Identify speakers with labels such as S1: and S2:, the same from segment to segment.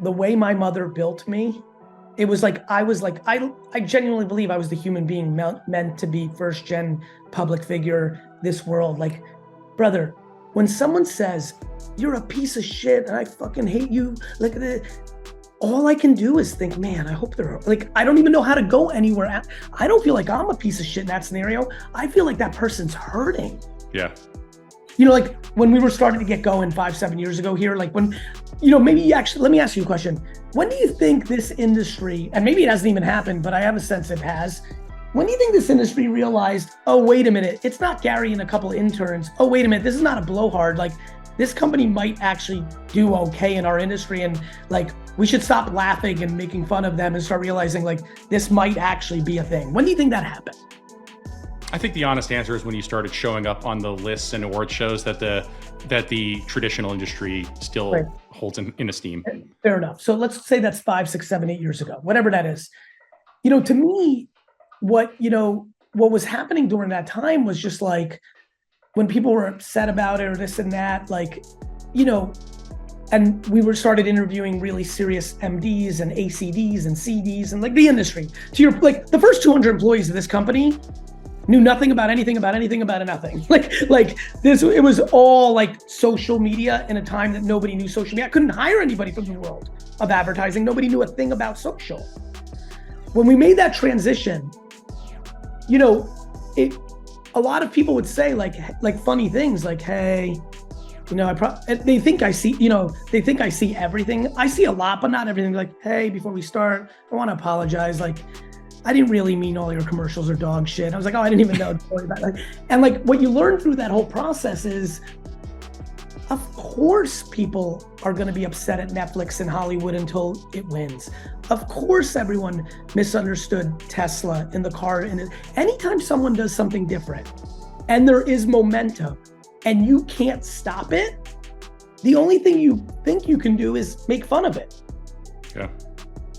S1: the way my mother built me, it was like, I genuinely believe I was the human being meant to be first gen public figure, this world. Like, brother, when someone says, you're a piece of shit and I fucking hate you, like, all I can do is think, man, I hope they're, like, I don't even know how to go anywhere. I don't feel like I'm a piece of shit in that scenario. I feel like that person's hurting.
S2: Yeah.
S1: You know, like when we were starting to get going 5-7 years ago here, like when, you know, maybe actually, let me ask you a question. When do you think this industry, and maybe it hasn't even happened, but I have a sense it has. When do you think this industry realized, oh, wait a minute, it's not Gary and a couple of interns. Oh, wait a minute, this is not a blowhard. Like, this company might actually do okay in our industry, and like, we should stop laughing and making fun of them and start realizing like, this might actually be a thing. When do you think that happened?
S2: I think the honest answer is when you started showing up on the lists and award shows that the traditional industry still holds in esteem.
S1: Fair enough. So let's say that's 5, 6, 7, 8 years ago, whatever that is. You know, to me, what was happening during that time was just like, when people were upset about it or this and that, like, you know, and we started interviewing really serious MDs and ACDs and CDs and like the industry. To your, like, the first 200 employees of this company knew nothing about anything about nothing. Like this, it was all like social media in a time that nobody knew social media. I couldn't hire anybody from the world of advertising. Nobody knew a thing about social. When we made that transition, you know, a lot of people would say like funny things like, hey, you know, they think I see, you know, they think I see everything. I see a lot, but not everything. Like, hey, before we start, I want to apologize. Like, I didn't really mean all your commercials are dog shit. I was like, oh, I didn't even know. And like, what you learn through that whole process is, of course, people are going to be upset at Netflix and Hollywood until it wins. Of course, everyone misunderstood Tesla in the car. And anytime someone does something different and there is momentum and you can't stop it, the only thing you think you can do is make fun of it.
S2: Yeah.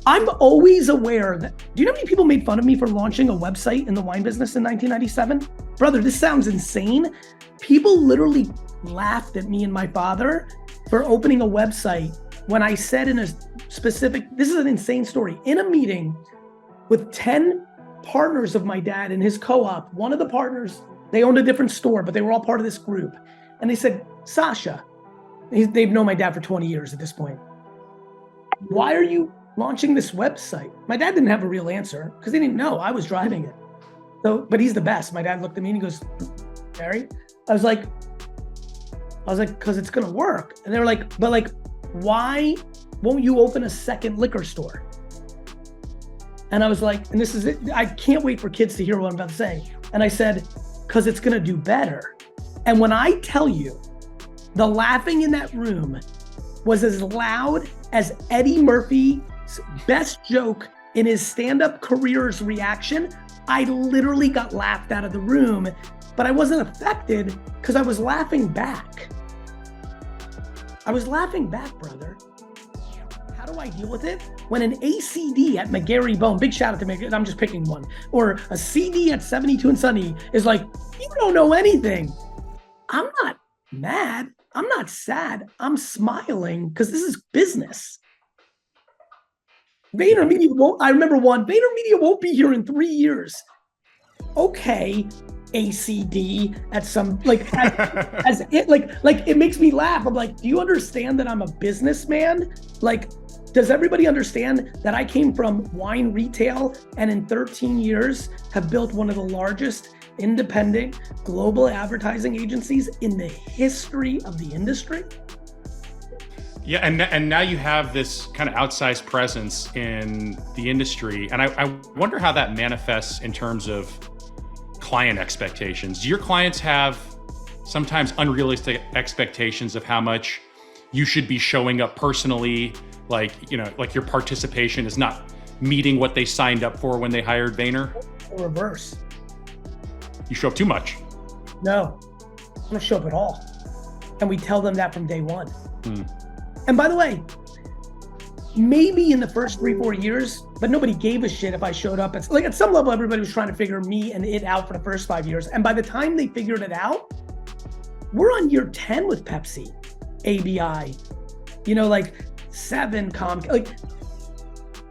S1: I'm always aware that, do you know how many people made fun of me for launching a website in the wine business in 1997? Brother, this sounds insane. People literally laughed at me and my father for opening a website when I said in a specific, this is an insane story, in a meeting with 10 partners of my dad in his co-op, one of the partners, they owned a different store, but they were all part of this group. And they said, Sasha, they've known my dad for 20 years at this point. Why are you launching this website? My dad didn't have a real answer because he didn't know. I was driving it. So, but he's the best. My dad looked at me and he goes, Gary? I was like, because it's gonna work. And they were like, but like, why won't you open a second liquor store? And I was like, and this is it. I can't wait for kids to hear what I'm about to say. And I said, because it's gonna do better. And when I tell you, the laughing in that room was as loud as Eddie Murphy's best joke in his stand-up career's reaction. I literally got laughed out of the room, but I wasn't affected because I was laughing back. I was laughing back, brother. How do I deal with it? When an ACD at McGarry Bone, big shout out to McGarry, I'm just picking one, or a CD at 72 and Sunny is like, you don't know anything. I'm not mad. I'm not sad. I'm smiling because this is business. VaynerMedia won't, I remember one, VaynerMedia won't be here in 3 years. Okay, ACD at some, like, as it, like it makes me laugh. I'm like, do you understand that I'm a businessman? Like, does everybody understand that I came from wine retail and in 13 years have built one of the largest independent global advertising agencies in the history of the industry?
S2: Yeah, and now you have this kind of outsized presence in the industry. And I wonder how that manifests in terms of client expectations. Do your clients have sometimes unrealistic expectations of how much you should be showing up personally? Like, you know, like your participation is not meeting what they signed up for when they hired Vayner?
S1: The reverse.
S2: You show up too much.
S1: No, I don't show up at all. And we tell them that from day one.
S2: Hmm.
S1: And by the way, maybe in the first 3-4 years, but nobody gave a shit if I showed up. It's like at some level, everybody was trying to figure me and it out for the first 5 years. And by the time they figured it out, we're on year 10 with Pepsi, ABI. You know, like 7, like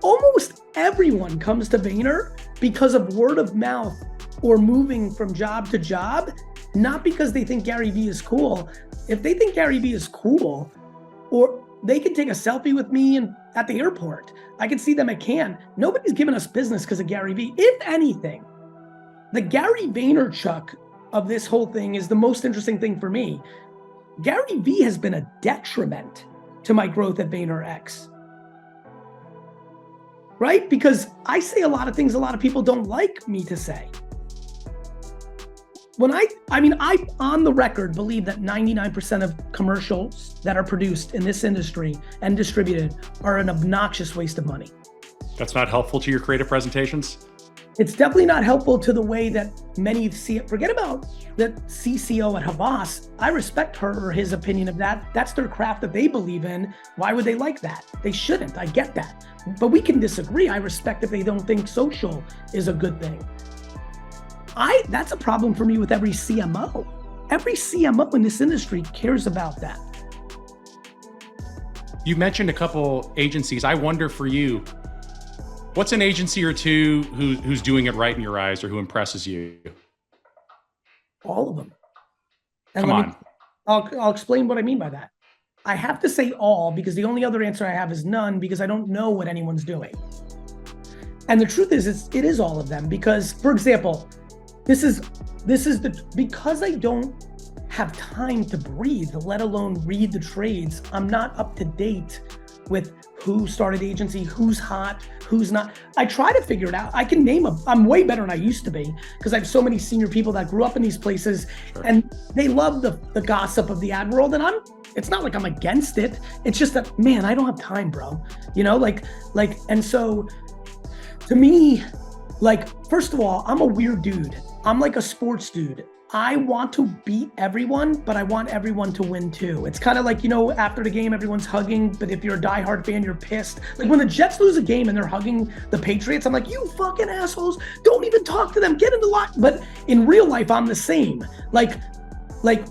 S1: almost everyone comes to Vayner because of word of mouth or moving from job to job, not because they think Garyvee is cool. If they think Garyvee is cool, or they can take a selfie with me at the airport. I can see them at Cannes. Nobody's giving us business because of Garyvee. If anything, the Gary Vaynerchuk of this whole thing is the most interesting thing for me. Garyvee has been a detriment to my growth at VaynerX. Right? Because I say a lot of things a lot of people don't like me to say. When I on the record believe that 99% of commercials that are produced in this industry and distributed are an obnoxious waste of money.
S2: That's not helpful to your creative presentations?
S1: It's definitely not helpful to the way that many see it. Forget about the CCO at Havas. I respect her or his opinion of that. That's their craft that they believe in. Why would they like that? They shouldn't. I get that. But we can disagree. I respect if they don't think social is a good thing. That's a problem for me with every CMO. Every CMO in this industry cares about that.
S2: You mentioned a couple agencies. I wonder for you, what's an agency or two who's doing it right in your eyes or who impresses you?
S1: All of them. And
S2: Come on.
S1: I'll explain what I mean by that. I have to say all because the only other answer I have is none because I don't know what anyone's doing. And the truth is, it is all of them because, for example, because I don't have time to breathe, let alone read the trades. I'm not up to date with who started the agency, who's hot, who's not. I try to figure it out. I can name I'm way better than I used to be because I have so many senior people that grew up in these places. Sure. And they love the gossip of the ad world. And it's not like I'm against it. It's just that, man, I don't have time, bro. You know, and so to me, first of all, I'm a weird dude. I'm like a sports dude. I want to beat everyone, but I want everyone to win too. It's kind of like, after the game, everyone's hugging, but if you're a diehard fan, you're pissed. Like when the Jets lose a game and they're hugging the Patriots, I'm like, you fucking assholes, don't even talk to them, get in the lock. But in real life, I'm the same. Like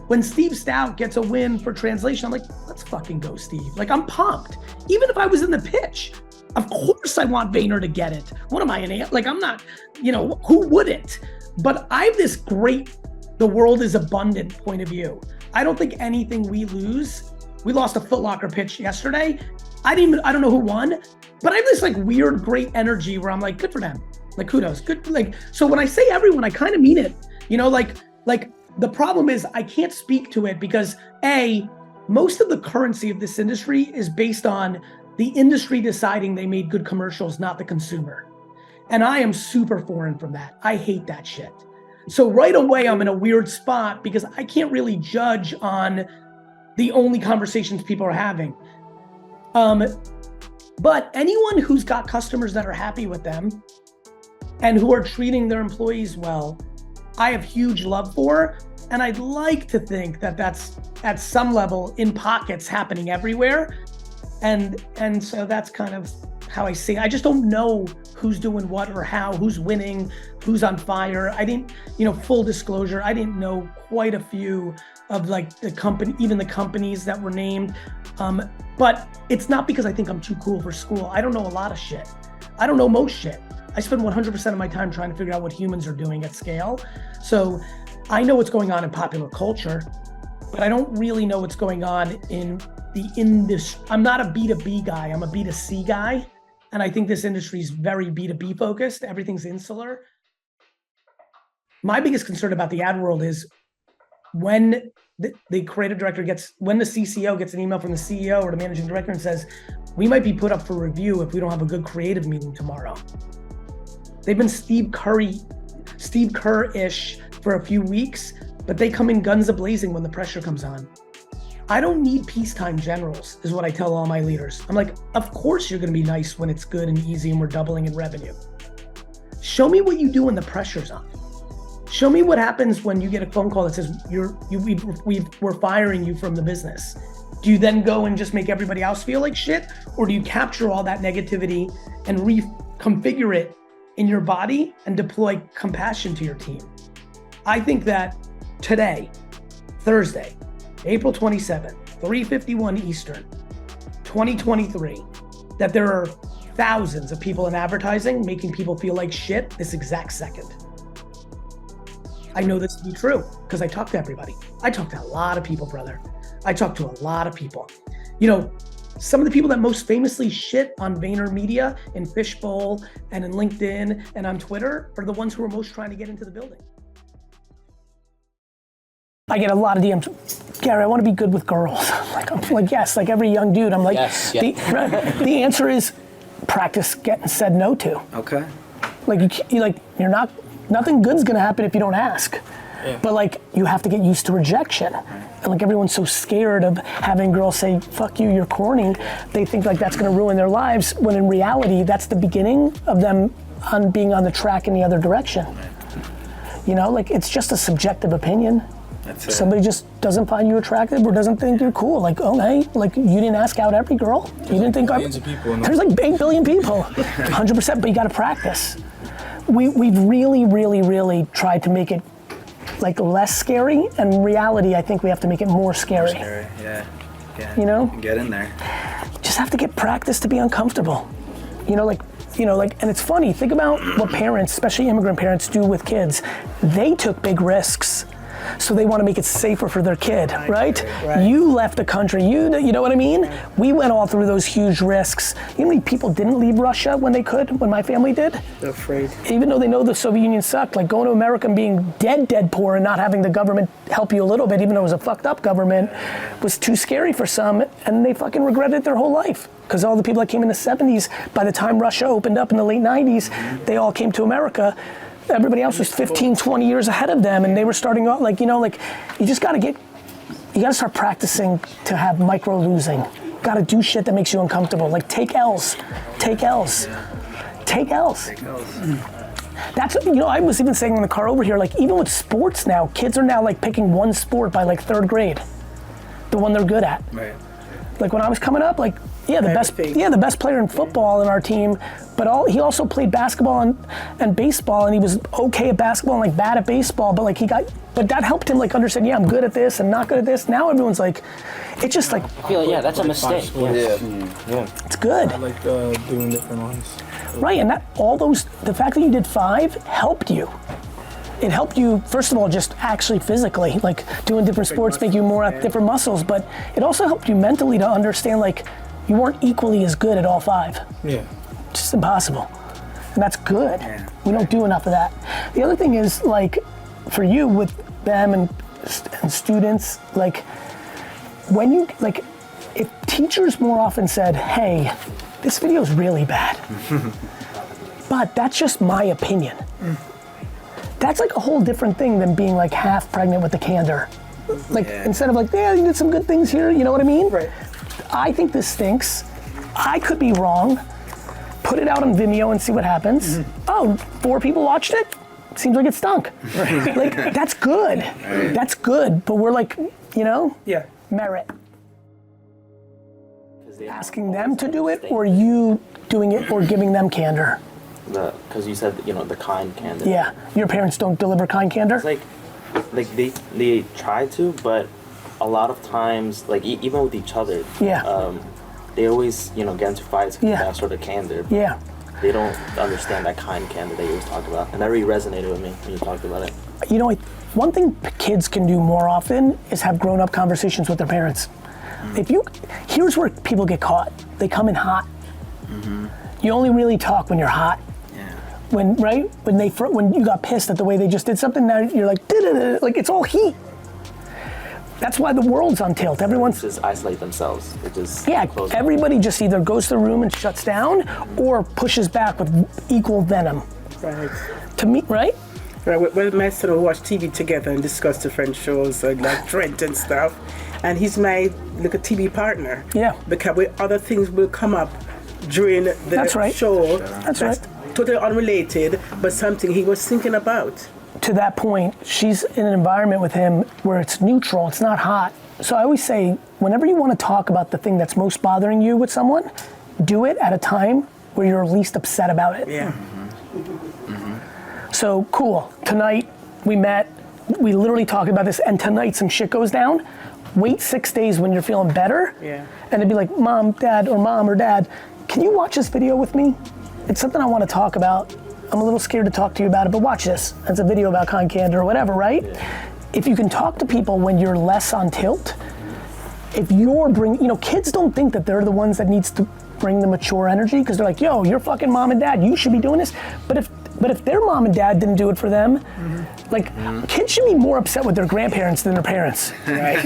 S1: when Steve Stout gets a win for translation, I'm like, let's fucking go, Steve. Like I'm pumped. Even if I was in the pitch, of course I want Vayner to get it. What am I, I'm not, who wouldn't? But I have this great, the world is abundant point of view. I don't think anything we lose. We lost a Foot Locker pitch yesterday. I don't know who won, but I have this weird, great energy where I'm like, good for them. Kudos, good. So when I say everyone, I kind of mean it. The problem is I can't speak to it because most of the currency of this industry is based on the industry deciding they made good commercials, not the consumer. And I am super foreign from that. I hate that shit. So right away, I'm in a weird spot because I can't really judge on the only conversations people are having. But anyone who's got customers that are happy with them and who are treating their employees well, I have huge love for. And I'd like to think that that's at some level in pockets happening everywhere. And so that's kind of how I see it. I just don't know who's doing what or how, who's winning, who's on fire. I didn't, full disclosure, I didn't know quite a few of the company, even the companies that were named. But it's not because I think I'm too cool for school. I don't know a lot of shit. I don't know most shit. I spend 100% of my time trying to figure out what humans are doing at scale. So I know what's going on in popular culture, but I don't really know what's going on in the industry. I'm not a B2B guy, I'm a B2C guy. And I think this industry is very B2B focused. Everything's insular. My biggest concern about the ad world is when the creative director when the CCO gets an email from the CEO or the managing director and says, we might be put up for review if we don't have a good creative meeting tomorrow. They've been Steve Kerr-ish for a few weeks, but they come in guns a-blazing when the pressure comes on. I don't need peacetime generals, is what I tell all my leaders. I'm like, of course you're gonna be nice when it's good and easy and we're doubling in revenue. Show me what you do when the pressure's on. Show me what happens when you get a phone call that says we're firing you from the business. Do you then go and just make everybody else feel like shit? Or do you capture all that negativity and reconfigure it in your body and deploy compassion to your team? I think that today, Thursday, April 27th, 3:51 Eastern, 2023, that there are thousands of people in advertising making people feel like shit this exact second. I know this to be true because I talk to everybody. I talk to a lot of people, brother. I talk to a lot of people. You know, some of the people that most famously shit on VaynerMedia and Fishbowl and in LinkedIn and on Twitter are the ones who are most trying to get into the building. I get a lot of DMs. Gary, I want to be good with girls. I'm like, yes, like every young dude. I'm like,
S3: yes, yeah.
S1: The answer is practice getting said no to.
S3: Okay.
S1: Like you're not, nothing good's gonna happen if you don't ask. Yeah. But like, you have to get used to rejection. And like everyone's so scared of having girls say, fuck you, you're corny. They think like that's gonna ruin their lives, when in reality, that's the beginning of them being on the track in the other direction. You know, like it's just a subjective opinion. Somebody just doesn't find you attractive or doesn't think you're cool. Like, oh, hey, like you didn't ask out every girl. You didn't think
S3: millions of people.
S1: There's like 8 billion people, 100%, but you gotta practice. We've really tried to make it like less scary, and in reality, I think we have to make it more scary.
S3: Yeah.
S1: You know?
S3: Get in there.
S1: Just have to get practice to be uncomfortable. You know, and it's funny, think about what parents, especially immigrant parents, do with kids. They took big risks, so they want to make it safer for their kid, right? You left the country, you know what I mean? We went all through those huge risks. You know how many people didn't leave Russia when they could, when my family did?
S4: They're afraid.
S1: Even though they know the Soviet Union sucked, like going to America and being dead poor and not having the government help you a little bit, even though it was a fucked up government, was too scary for some, and they fucking regretted their whole life. Because all the people that came in the 70s, by the time Russia opened up in the late 90s, they all came to America. Everybody else was 15, 20 years ahead of them, and they were starting out like, you know, like, you gotta start practicing to have micro losing. You gotta do shit that makes you uncomfortable. Like take L's. That's, you know, I was even saying in the car over here, like even with sports now, kids are now like picking one sport by like 3rd grade. The one they're good at. Right. Like when I was coming up, like, the best player in football in our team, but he also played basketball and baseball, and he was okay at basketball and like bad at baseball, but that helped him like understand, I'm good at this and not good at this. Now everyone's like, it's just like,
S5: I feel like, that's a mistake.
S3: Yeah.
S1: It's good.
S4: I like doing different ones.
S1: Right, and the fact that you did 5 helped you. It helped you, first of all, just actually physically, like doing different sports make you more at different muscles, but it also helped you mentally to understand like you weren't equally as good at all 5. Yeah. It's just impossible. And that's good. Yeah. We don't do enough of that. The other thing is like, for you with them and students, like when you, like if teachers more often said, hey, this video is really bad, but that's just my opinion. That's like a whole different thing than being like half pregnant with the candor. Like instead of like, yeah, you did some good things here, you know what I mean? Right. I think this stinks. I could be wrong. Put it out on Vimeo and see what happens. Oh, 4 people watched it? Seems like it stunk. Right. Like, that's good. Right. That's good, but we're like, you know? Yeah. Merit. Asking them to do it, or you doing it, or giving them candor?
S5: Because you said, the kind candor.
S1: Yeah, your parents don't deliver kind candor?
S5: It's like they try to, but a lot of times, like even with each other, they always, get into fights with that sort of candor. Yeah. They don't understand that kind candor that you always talk about, and that really resonated with me when you talked about it.
S1: You know, one thing kids can do more often is have grown-up conversations with their parents. Here's where people get caught. They come in hot. You only really talk when you're hot. When you got pissed at the way they just did something, now you're like, like it's all heat. That's why the world's on tilt. Everyone's
S5: just isolate themselves.
S1: Everybody just either goes to the room and shuts down, or pushes back with equal venom.
S4: Right.
S1: To me, right?
S4: Right. Well, my son will watch TV together and discuss different shows like Trent and stuff, and he's my TV partner. Yeah. Because other things will come up during the show. That's right. Totally unrelated, but something he was thinking about.
S1: To that point, she's in an environment with him where it's neutral, it's not hot. So I always say, whenever you want to talk about the thing that's most bothering you with someone, do it at a time where you're least upset about it. Yeah. So cool, tonight we met, we literally talked about this, and tonight some shit goes down. Wait 6 days when you're feeling better.
S4: Yeah.
S1: And they'd be like, mom or dad, can you watch this video with me? It's something I want to talk about. I'm a little scared to talk to you about it, but watch this. It's a video about con candor or whatever, right? Yeah. If you can talk to people when you're less on tilt, if you're kids don't think that they're the ones that needs to bring the mature energy, because they're like, yo, you're fucking mom and dad, you should be doing this. But if their mom and dad didn't do it for them, kids should be more upset with their grandparents than their parents. Right.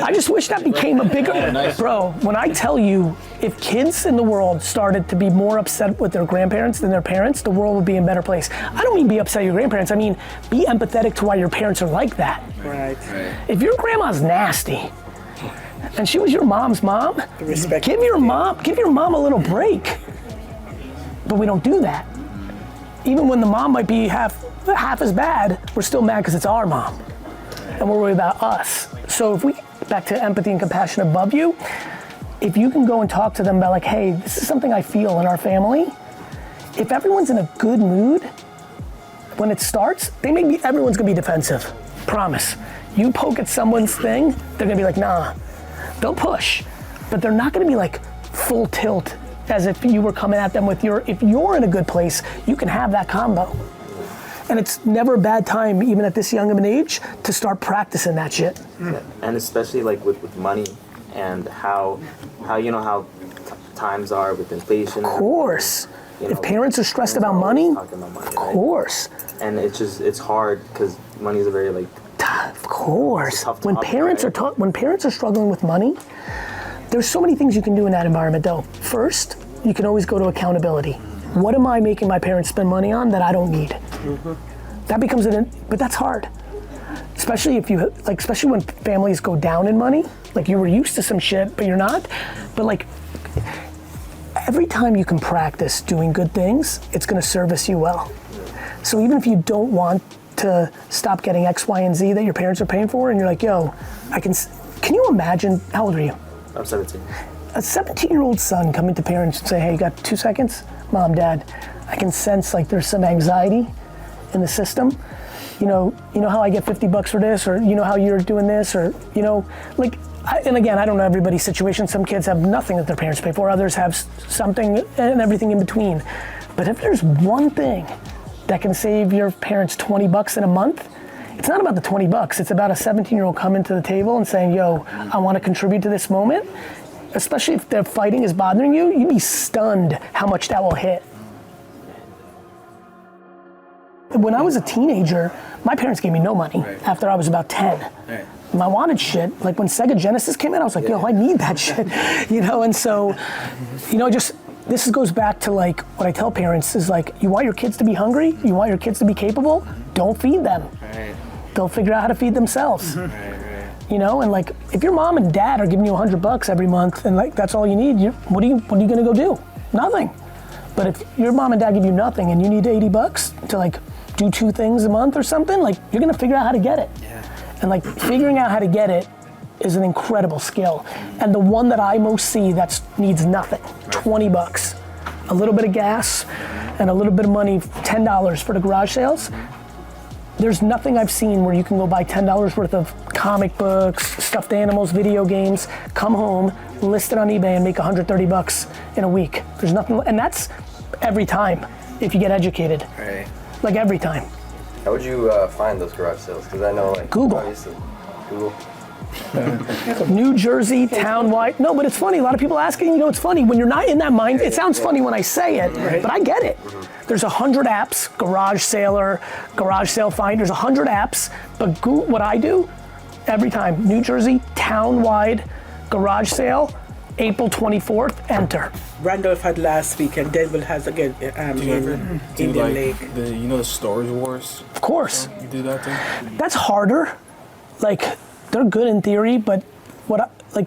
S1: I just wish that became a bigger, bro, when I tell you, if kids in the world started to be more upset with their grandparents than their parents, the world would be in a better place. I don't mean be upset with your grandparents, I mean, be empathetic to why your parents are like that.
S4: Right.
S1: If your grandma's nasty, and she was your mom's mom, give your mom a little break. But we don't do that. Even when the mom might be half as bad, we're still mad because it's our mom. And we're worried about us. So if we, back to empathy and compassion above you, if you can go and talk to them about like, hey, this is something I feel in our family. If everyone's in a good mood, when it starts, everyone's gonna be defensive, promise. You poke at someone's thing, they're gonna be like, nah. They'll push, but they're not gonna be like full tilt as if you were coming at them with if you're in a good place, you can have that combo. And it's never a bad time, even at this young of an age, to start practicing that shit.
S5: Yeah. And especially like with money and how times are with inflation.
S1: Of course. If parents are stressed about money,
S5: of
S1: course.
S5: And it's hard because money is a very like,
S1: of course. When parents are struggling with money, there's so many things you can do in that environment though. First, you can always go to accountability. What am I making my parents spend money on that I don't need? Mm-hmm. That becomes but that's hard. Especially especially when families go down in money, like you were used to some shit, but you're not. But like, every time you can practice doing good things, it's gonna service you well. So even if you don't want to stop getting X, Y, and Z that your parents are paying for, and you're like, yo, can you imagine, how old are you?
S5: I'm 17.
S1: A 17-year-old son coming to parents and say, hey, you got 2 seconds? Mom, dad, I can sense like there's some anxiety in the system. You know how I get $50 for this, or you know how you're doing this, or and again, I don't know everybody's situation. Some kids have nothing that their parents pay for, others have something and everything in between. But if there's one thing that can save your parents $20 in a month, it's not about the $20, it's about a 17-year-old coming to the table and saying, yo, I want to contribute to this moment. Especially if their fighting is bothering you, you'd be stunned how much that will hit. When I was a teenager, my parents gave me no money after I was about 10. Right. I wanted shit. Like when Sega Genesis came out, I was like, yo, I need that shit. And so, this goes back to like what I tell parents is like, you want your kids to be hungry? You want your kids to be capable? Don't feed them. Right. They'll figure out how to feed themselves. Right. And like, if your mom and dad are giving you $100 every month and like that's all you need, what are you gonna go do? Nothing. But if your mom and dad give you nothing and you need $80 to like do 2 things a month or something, like you're gonna figure out how to get it. Yeah. And like figuring out how to get it is an incredible skill. And the one that I most see that needs nothing, $20, a little bit of gas and a little bit of money, $10 for the garage sales. There's nothing I've seen where you can go buy $10 worth of comic books, stuffed animals, video games, come home, list it on eBay and make $130 in a week. There's nothing, and that's every time if you get educated. Right. Like every time.
S3: How would you find those garage sales? Because I know like
S1: Google. New Jersey, town-wide. No, but it's funny. A lot of people asking, it's funny when you're not in that mind. It sounds funny when I say it, but I get it. There's 100 apps, Garage Sailor, Garage Sale Find. There's 100 apps, but what I do every time, New Jersey, town-wide, garage sale, April 24th, enter.
S4: Randolph had last week, and Denver has again in Indian Lake.
S6: The Storage Wars?
S1: Of course.
S6: You do that thing?
S1: That's harder. Like, they're good in theory, but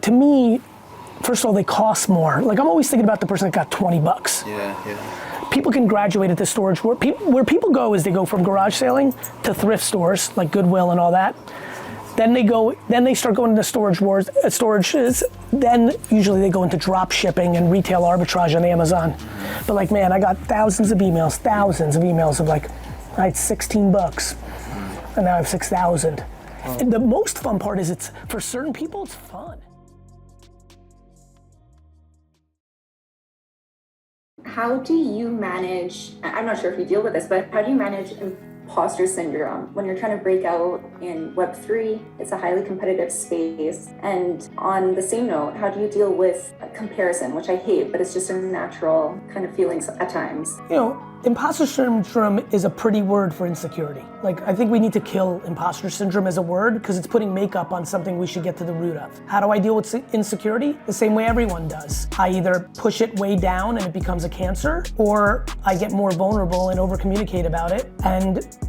S1: to me, first of all, they cost more. Like, I'm always thinking about the person that got $20.
S6: Yeah.
S1: People can graduate at the storage. Where people go is they go from garage sailing to thrift stores, like Goodwill and all that. Then they start going into storages. Then usually they go into drop shipping and retail arbitrage on Amazon. But like, man, I got thousands of emails of like, I had $16 and now I have 6,000. And the most fun part is it's, for certain people, it's fun.
S7: How do you manage, I'm not sure if you deal with this, but how do you manage imposter syndrome when you're trying to break out in Web3? It's a highly competitive space. And on the same note, how do you deal with comparison, which I hate, but it's just a natural kind of feelings at times?
S1: You know, imposter syndrome is a pretty word for insecurity. Like, I think we need to kill imposter syndrome as a word because it's putting makeup on something we should get to the root of. How do I deal with insecurity? The same way everyone does. I either push it way down and it becomes a cancer, or I get more vulnerable and over communicate about it,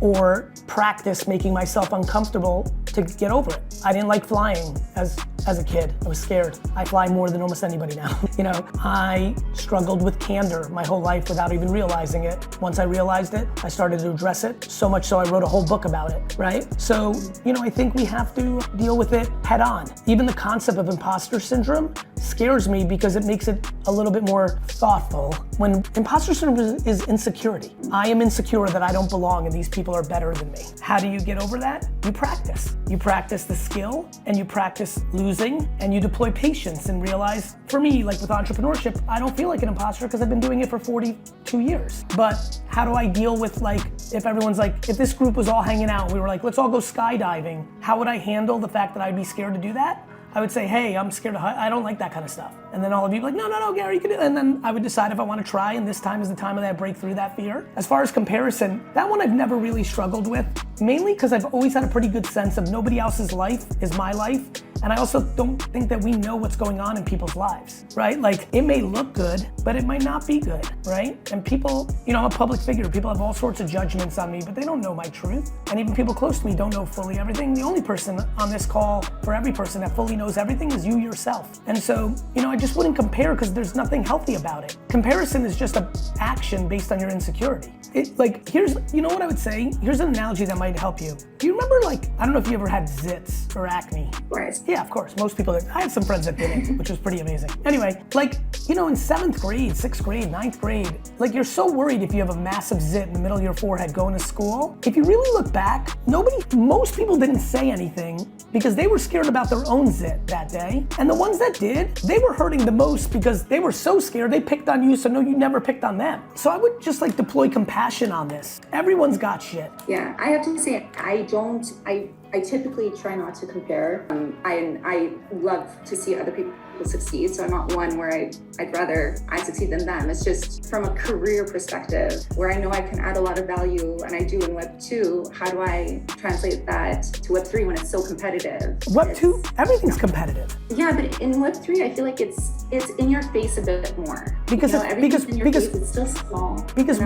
S1: or practice making myself uncomfortable to get over it. I didn't like flying as a kid. I was scared. I fly more than almost anybody now. You know, I struggled with candor my whole life without even realizing it. Once I realized it, I started to address it, so much so I wrote a whole book about it, right? So, you know, I think we have to deal with it head on. Even the concept of imposter syndrome scares me because it makes it a little bit more thoughtful. When imposter syndrome is insecurity. I am insecure that I don't belong and these people are better than me. How do you get over that? You practice. You practice the skill and you practice losing and you deploy patience and realize, for me, like with entrepreneurship, I don't feel like an imposter because I've been doing it for 42 years. But how do I deal with, like, if everyone's like, if this group was all hanging out, we were like, let's all go skydiving, how would I handle the fact that I'd be scared to do that? I would say, hey, I'm scared of heights. I don't like that kind of stuff. And then all of you would be like, no, Gary, you can do it. And then I would decide if I want to try, and this time is the time that I break through that fear. As far as comparison, that one I've never really struggled with, mainly because I've always had a pretty good sense of nobody else's life is my life. And I also don't think that we know what's going on in people's lives, right? Like, it may look good, but it might not be good, right? And people, you know, I'm a public figure. People have all sorts of judgments on me, but they don't know my truth. And even people close to me don't know fully everything. The only person on this call, for every person that fully knows everything, is you yourself. And so, you know, I just wouldn't compare because there's nothing healthy about it. Comparison is just an action based on your insecurity. Here's, you know what I would say? Here's an analogy that might help you. Do you remember, like, I don't know if you ever had zits or acne?
S7: Right.
S1: Yeah, of course. Most people, I had some friends that didn't, which was pretty amazing. Anyway, like, you know, in 7th grade, 6th grade, 9th grade, like, you're so worried if you have a massive zit in the middle of your forehead going to school. If you really look back, most people didn't say anything because they were scared about their own zit that day. And the ones that did, they were hurting the most because they were so scared they picked on you, so no, you never picked on them. So I would just, like, deploy compassion on this. Everyone's got shit.
S7: Yeah, I have to say, I typically try not to compare. I love to see other people succeed, so I'm not one where I'd rather I succeed than them. It's just from a career perspective where I know I can add a lot of value, and I do in Web 2. How do I translate that to Web 3 when it's so competitive?
S1: Web 2, everything's competitive.
S7: Yeah, but in Web 3, I feel like it's in your face a bit more.
S1: Because
S7: it's still small.
S1: Because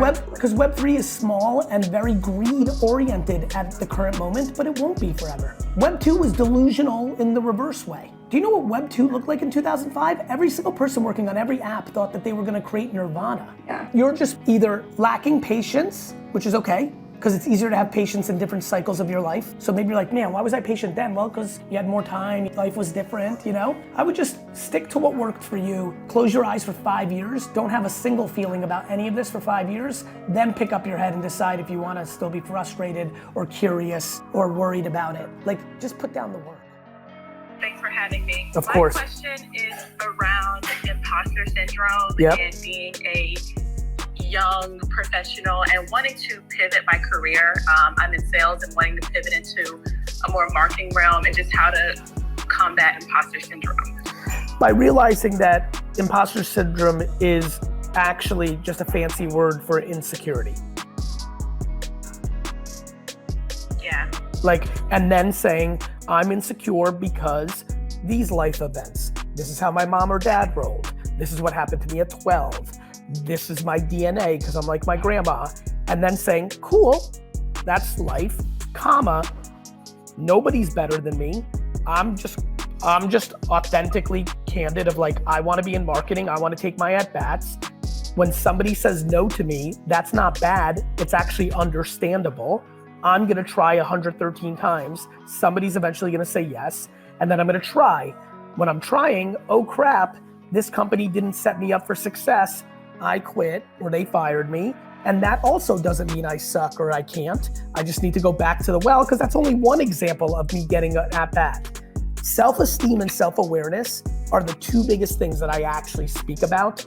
S1: Web 3 is small and very greed oriented at the current moment, but it won't be forever. Web 2 was delusional in the reverse way. Do you know what Web 2 looked like in 2005? Every single person working on every app thought that they were going to create nirvana.
S7: Yeah.
S1: You're just either lacking patience, which is okay, because it's easier to have patience in different cycles of your life. So maybe you're like, man, why was I patient then? Well, because you had more time, life was different, you know? I would just stick to what worked for you. Close your eyes for 5 years. Don't have a single feeling about any of this for 5 years. Then pick up your head and decide if you want to still be frustrated or curious or worried about it. Like, just put down the work.
S8: Thanks for having me.
S1: Of course.
S8: My question is around imposter syndrome and being a young professional and wanting to pivot my career. I'm in sales and wanting to pivot into a more marketing realm, and just how to combat imposter syndrome.
S1: By realizing that imposter syndrome is actually just a fancy word for insecurity.
S8: Yeah.
S1: Like, and then saying, I'm insecure because these life events. This is how my mom or dad rolled. This is what happened to me at 12. This is my DNA because I'm like my grandma. And then saying, cool, that's life, comma, nobody's better than me. I'm just authentically candid of like, I want to be in marketing. I want to take my at-bats. When somebody says no to me, that's not bad. It's actually understandable. I'm going to try 113 times. Somebody's eventually going to say yes. And then I'm going to try. When I'm trying, oh crap, this company didn't set me up for success. I quit, or they fired me. And that also doesn't mean I suck or I can't. I just need to go back to the well, because that's only one example of me getting an at-bat. Self-esteem and self-awareness are the two biggest things that I actually speak about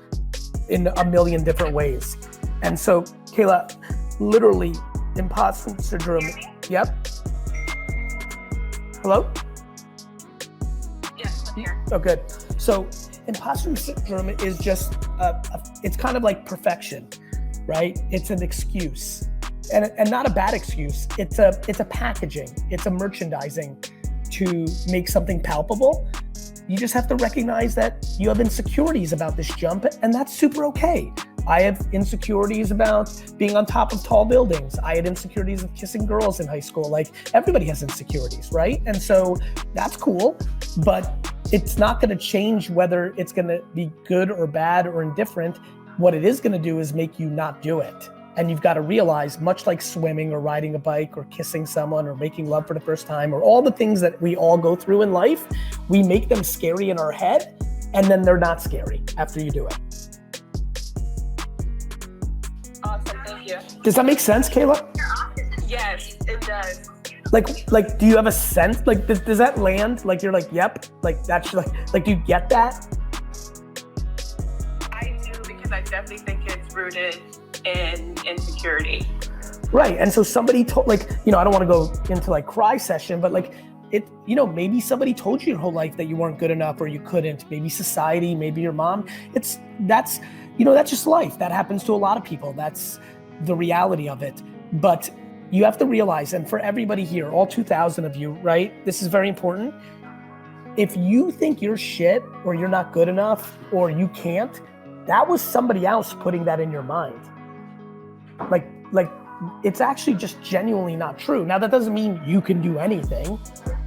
S1: in a million different ways. And so, Kayla, literally, imposter syndrome. Yep. Hello?
S8: Yes, I'm here.
S1: Oh, good. So, imposter syndrome is just, it's kind of like perfection, right? It's an excuse, and not a bad excuse. It's a packaging. It's a merchandising to make something palpable. You just have to recognize that you have insecurities about this jump, and that's super okay. I have insecurities about being on top of tall buildings. I had insecurities of kissing girls in high school. Like, everybody has insecurities, right? And so that's cool, but it's not gonna change whether it's gonna be good or bad or indifferent. What it is gonna do is make you not do it. And you've gotta realize, much like swimming or riding a bike or kissing someone or making love for the first time, or all the things that we all go through in life, we make them scary in our head, and then they're not scary after you do it.
S8: Awesome, thank you.
S1: Does that make sense, Kayla?
S8: Yes, it does.
S1: Like, do you have a sense? Like, does that land? Like, you're like, yep, like that's like, do you get that?
S8: I do, because I definitely think it's rooted in insecurity.
S1: Right, and so somebody told, like, you know, I don't want to go into like cry session, but like, it, you know, maybe somebody told you your whole life that you weren't good enough or you couldn't. Maybe society, maybe your mom. That's just life. That happens to a lot of people. That's the reality of it. But you have to realize, and for everybody here, all 2,000 of you, right? This is very important. If you think you're shit or you're not good enough or you can't, that was somebody else putting that in your mind. Like it's actually just genuinely not true. Now, that doesn't mean you can do anything,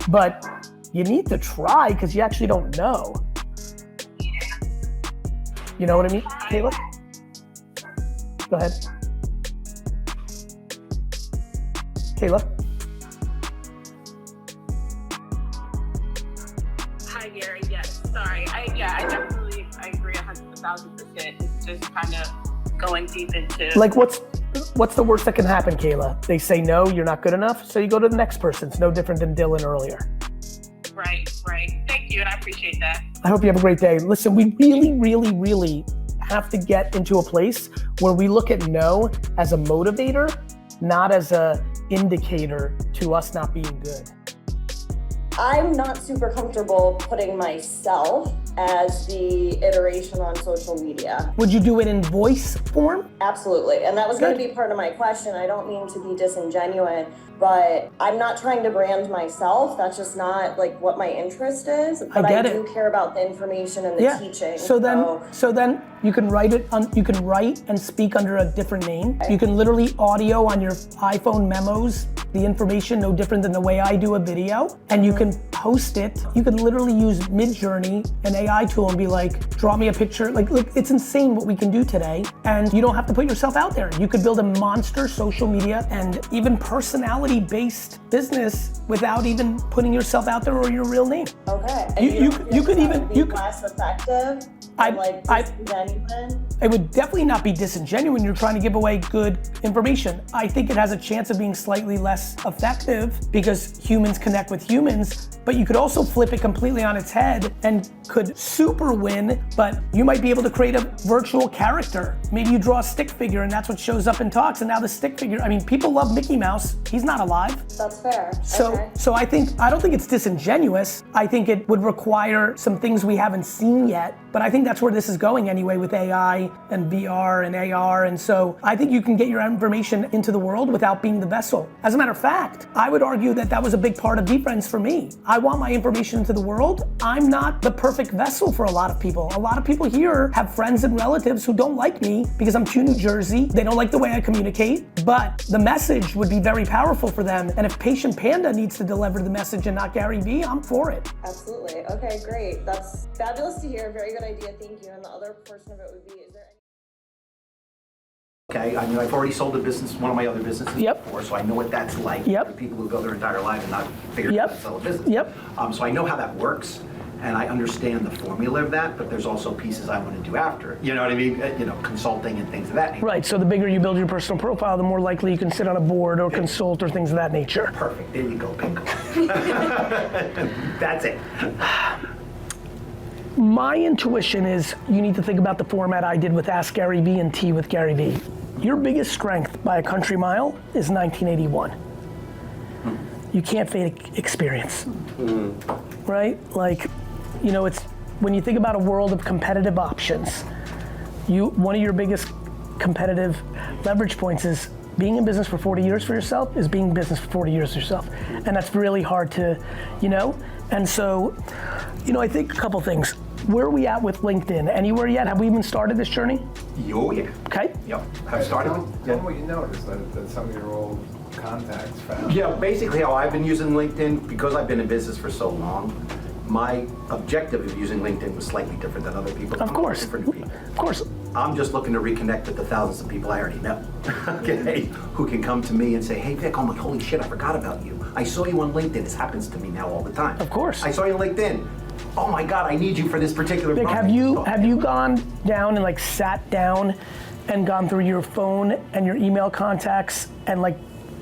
S1: but you need to try, because you actually don't know. You know what I mean, Kayla? Go ahead. Kayla?
S8: Hi, Gary. Yes, sorry. I definitely agree 1,000%. It's just kind of going deep into.
S1: Like, what's the worst that can happen, Kayla? They say no, you're not good enough, so you go to the next person. It's no different than Dylan earlier.
S8: Right. Thank you, and I appreciate that.
S1: I hope you have a great day. Listen, we really, really, really have to get into a place where we look at no as a motivator, not as a indicator to us not being good.
S9: I'm not super comfortable putting myself as the iteration on social media.
S1: Would you do it in voice form?
S9: Absolutely, and that was going to be part of my question. I don't mean to be disingenuous, but I'm not trying to brand myself. That's just not like what my interest is. But I do care about the information and the teaching. So then you can write it on. You can write and speak under a different name. Okay. You can literally audio on your iPhone memos the information, no different than the way I do a video, and you can post it. You can literally use Midjourney, an AI tool, and be like, draw me a picture. Like, it's insane what we can do today, and you don't have to put yourself out there. You could build a monster social media and even personality-based business without even putting yourself out there or your real name. Okay. And
S1: you could even be
S9: less effective.
S1: It would definitely not be disingenuous when you're trying to give away good information. I think it has a chance of being slightly less effective because humans connect with humans, but you could also flip it completely on its head and could super win, but you might be able to create a virtual character. Maybe you draw a stick figure and that's what shows up in talks, and now the stick figure, I mean, people love Mickey Mouse. He's not alive.
S9: That's fair.
S1: So I don't think it's disingenuous. I think it would require some things we haven't seen yet, but I think that's where this is going anyway with AI and VR and AR. And so I think you can get your information into the world without being the vessel. As a matter of fact, I would argue that that was a big part of VeeFriends for me. I want my information into the world. I'm not the perfect vessel for a lot of people. A lot of people here have friends and relatives who don't like me because I'm too New Jersey. They don't like the way I communicate, but the message would be very powerful for them. And if Patient Panda needs to deliver the message and not Garyvee, I'm for it.
S9: Absolutely. Okay, great. That's fabulous to hear. Very good idea. Thank you. And the other portion of it would be, is there
S10: Okay, I mean, I've already sold a business, one of my other businesses before, so I know what that's like.
S1: Yep.
S10: For people who go their entire life and not figure out how to sell a business.
S1: Yep.
S10: So I know how that works. and I understand the formula of that, but there's also pieces I want to do after. You know what I mean? Consulting and things of that nature.
S1: Right, so the bigger you build your personal profile, the more likely you can sit on a board or consult or things of that nature.
S10: Perfect, there you go, bingo. That's it.
S1: My intuition is you need to think about the format I did with Ask Garyvee and Tea with Garyvee. Your biggest strength by a country mile is 1981. You can't fake experience, right? It's when you think about a world of competitive options, one of your biggest competitive leverage points is being in business for 40 years for yourself is being in business for 40 years for yourself. And that's really hard to, and so, I think a couple things. Where are we at with LinkedIn? Anywhere yet? Have we even started this journey?
S10: Oh, yeah.
S1: Okay.
S10: Yep, I've started.
S11: Tell me what you noticed that some of your old contacts found.
S10: Yeah, basically how I've been using LinkedIn, because I've been in business for so long, my objective of using LinkedIn was slightly different than other people.
S1: Of course.
S10: For new people.
S1: Of course.
S10: I'm just looking to reconnect with the thousands of people I already know, okay, who can come to me and say, hey Vic, I'm like, holy shit, I forgot about you. I saw you on LinkedIn. This happens to me now all the time.
S1: Of course.
S10: I saw you on LinkedIn. Oh my God, I need you for this particular
S1: Vic,
S10: project.
S1: have you gone down and sat down and gone through your phone and your email contacts and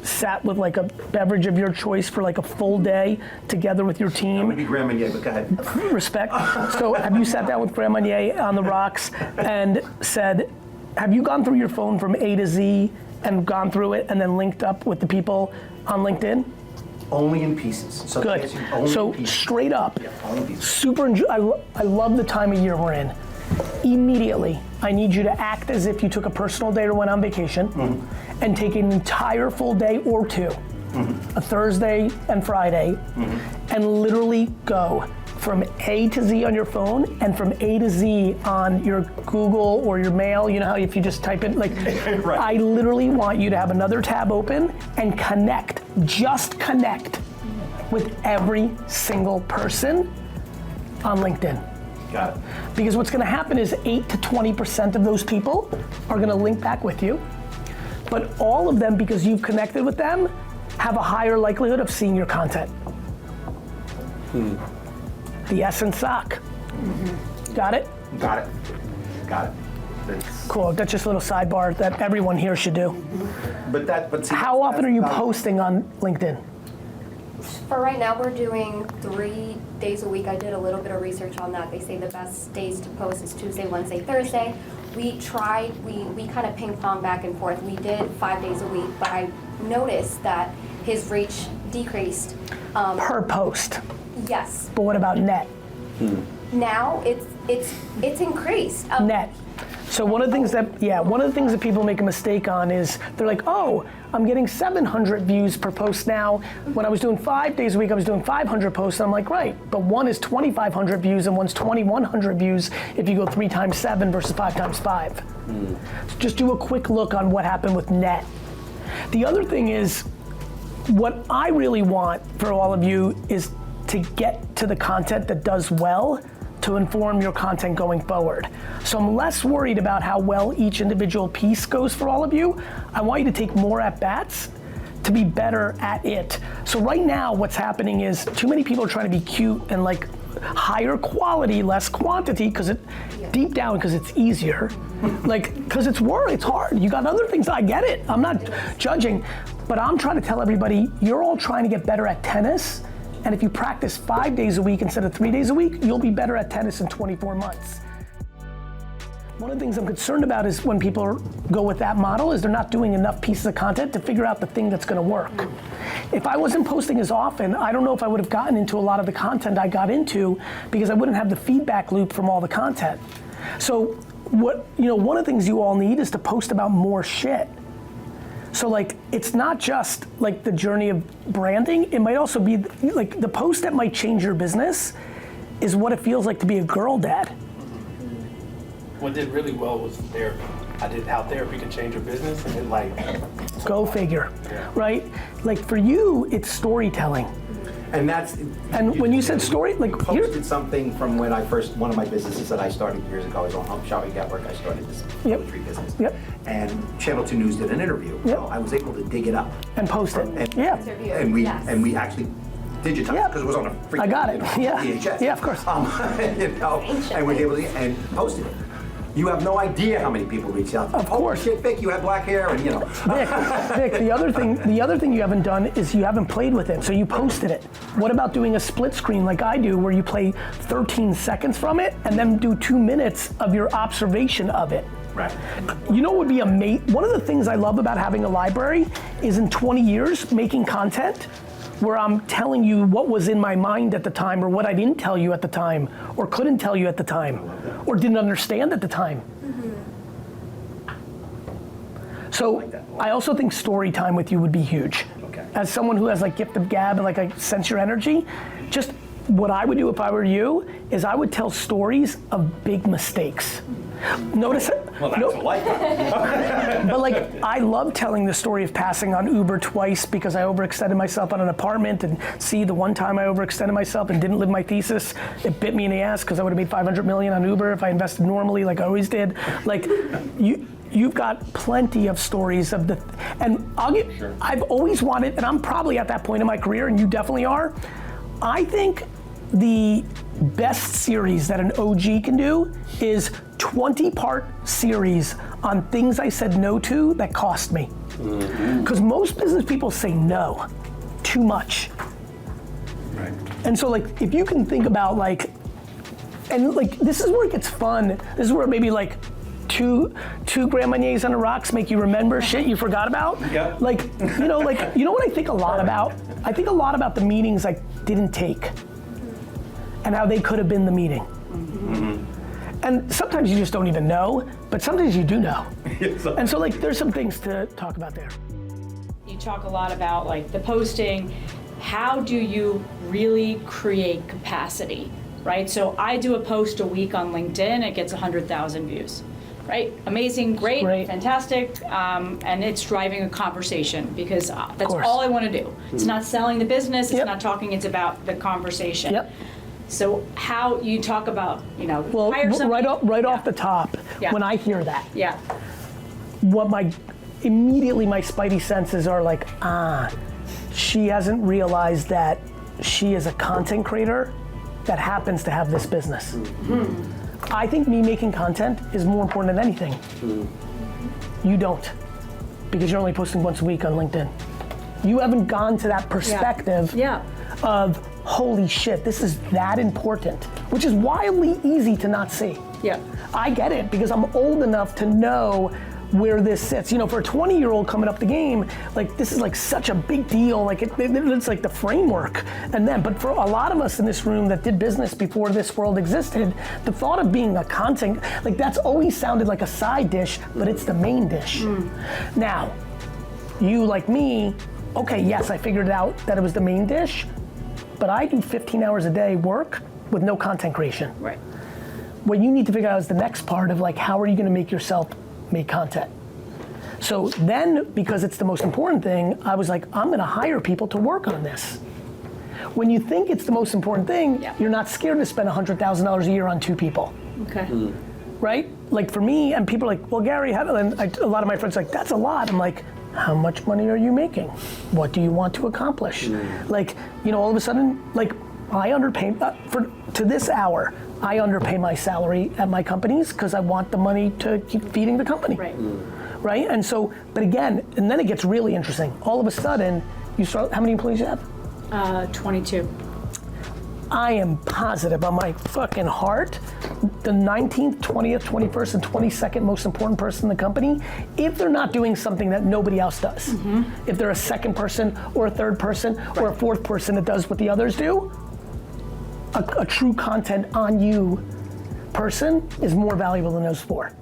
S1: sat with a beverage of your choice for a full day together with your team?
S10: Maybe Grand Marnier, but go ahead.
S1: Respect. So have you sat down with Grand Marnier on the rocks and said, have you gone through your phone from A to Z and gone through it and then linked up with the people on LinkedIn?
S10: Only in pieces. So
S1: good.
S10: Only
S1: so
S10: in pieces.
S1: Straight up,
S10: yeah, only in pieces.
S1: I love the time of year we're in. Immediately, I need you to act as if you took a personal day or went on vacation and take an entire full day or two, a Thursday and Friday, and literally go from A to Z on your phone and from A to Z on your Google or your mail. You know how if you just type in, right. I literally want you to have another tab open and just connect with every single person on LinkedIn.
S10: Got it.
S1: Because what's going to happen is 8 to 20% of those people are going to link back with you, but all of them, because you've connected with them, have a higher likelihood of seeing your content. The essence sock. Got it?
S10: Got it. Got it.
S1: Cool. That's just a little sidebar that everyone here should do.
S10: But see,
S1: how often are you posting on LinkedIn?
S12: For right now, we're doing 3 days a week. I did a little bit of research on that. They say the best days to post is Tuesday, Wednesday, Thursday. We kind of ping pong back and forth. We did 5 days a week, but I noticed that his reach decreased.
S1: Per post?
S12: Yes.
S1: But what about net?
S12: Now it's increased.
S1: Net. So one of the things that people make a mistake on is they're like, oh, I'm getting 700 views per post now. When I was doing 5 days a week, I was doing 500 posts. I'm like, right, but one is 2,500 views and one's 2,100 views if you go 3 times 7 versus 5 times 5. So just do a quick look on what happened with net. The other thing is, what I really want for all of you is to get to the content that does well to inform your content going forward. So I'm less worried about how well each individual piece goes for all of you. I want you to take more at-bats to be better at it. So right now what's happening is too many people are trying to be cute and higher quality, less quantity, because deep down, because it's easier. Because it's hard. You got other things, I get it. I'm not judging, but I'm trying to tell everybody, you're all trying to get better at tennis. And if you practice 5 days a week instead of 3 days a week, you'll be better at tennis in 24 months. One of the things I'm concerned about is when people go with that model is they're not doing enough pieces of content to figure out the thing that's gonna work. If I wasn't posting as often, I don't know if I would have gotten into a lot of the content I got into because I wouldn't have the feedback loop from all the content. So one of the things you all need is to post about more shit. So it's not just the journey of branding, it might also be the post that might change your business is what it feels like to be a girl dad.
S6: What did really well was therapy. I did how therapy could change your business and
S1: Go figure, right? For you, it's storytelling.
S10: And
S1: when you said story,
S10: posted something from when one of my businesses that I started years ago, I was on Home Shopping Network, I started this poetry business.
S1: Yep.
S10: And Channel 2 News did an interview.
S1: Yep.
S10: So I was able to dig it up.
S1: And post it.
S10: And we actually digitized because it was on a freaking
S1: I got it. Yeah.
S10: VHS.
S1: Yeah, of course.
S10: And we're able to and posted it. You have no idea how many people reached out.
S1: Of course.
S10: Shit, Vic, you have black hair, and
S1: Vic, the other thing you haven't done is you haven't played with it, so you posted it. What about doing a split screen like I do, where you play 13 seconds from it and then do 2 minutes of your observation of it?
S10: Right.
S1: You know what would be amazing? One of the things I love about having a library is in 20 years making content where I'm telling you what was in my mind at the time, or what I didn't tell you at the time, or couldn't tell you at the time, or didn't understand at the time. So I also think story time with you would be huge.
S10: Okay.
S1: As someone who has like gift of gab and like I sense your energy, just what I would do if I were you is I would tell stories of big mistakes. Notice it.
S10: Well, that's a lifetime.
S1: But like, I love telling the story of passing on Uber twice because I overextended myself on an apartment, and see, the one time I overextended myself and didn't live my thesis, it bit me in the ass because I would have made 500 million on Uber if I invested normally like I always did. Like, you've got plenty of stories of and I've always wanted, and I'm probably at that point in my career, and you definitely are, I think the best series that an OG can do is 20-part series on things I said no to that cost me. Because most business people say no, too much.
S10: Right.
S1: And so like, if you can think about like, and like, this is where it gets fun. This is where maybe like two Grand Marniers on the rocks make you remember shit you forgot about.
S10: Yep.
S1: Like, you know what I think a lot about? I think a lot about the meetings I didn't take and how they could have been the meeting. And sometimes you just don't even know, but sometimes you do know. And so like, there's some things to talk about there.
S13: You talk a lot about like the posting. How do you really create capacity, right? So I do a post a week on LinkedIn, it gets 100,000 views, right? Amazing, great, fantastic, and it's driving a conversation because that's all I want to do. It's not selling the business, it's not talking, it's about the conversation.
S1: Yep.
S13: So how you talk about,
S1: well,
S13: hire somebody.
S1: right off the top, when I hear that, what immediately my spidey senses are like, she hasn't realized that she is a content creator that happens to have this business. I think me making content is more important than anything. You don't, because you're only posting once a week on LinkedIn. You haven't gone to that perspective of, holy shit, this is that important, which is wildly easy to not see. I get it because I'm old enough to know where this sits. For a 20-year-old coming up the game, like this is like such a big deal. Like it's like the framework. But for a lot of us in this room that did business before this world existed, the thought of being a content, like that's always sounded like a side dish, but it's the main dish. Now, you like me, okay, yes, I figured out that it was the main dish, but I do 15 hours a day work with no content creation.
S13: Right.
S1: What you need to figure out is the next part of like, how are you gonna make yourself make content? So then, because it's the most important thing, I was like, I'm gonna hire people to work on this. When you think it's the most important thing, you're not scared to spend $100,000 a year on 2 people.
S13: Okay.
S1: Right? Like for me, and people are like, well, Gary, a lot of my friends are like, that's a lot. I'm like, how much money are you making? What do you want to accomplish? Like, all of a sudden, like I underpay, to this hour, I underpay my salary at my companies because I want the money to keep feeding the company.
S13: Right.
S1: Right? And so, but again, and then it gets really interesting. All of a sudden, you start, how many employees you have?
S13: 22.
S1: I am positive on my fucking heart, the 19th, 20th, 21st, and 22nd most important person in the company, if they're not doing something that nobody else does. If they're a second person or a third person or a fourth person that does what the others do, a true content on you person is more valuable than those 4.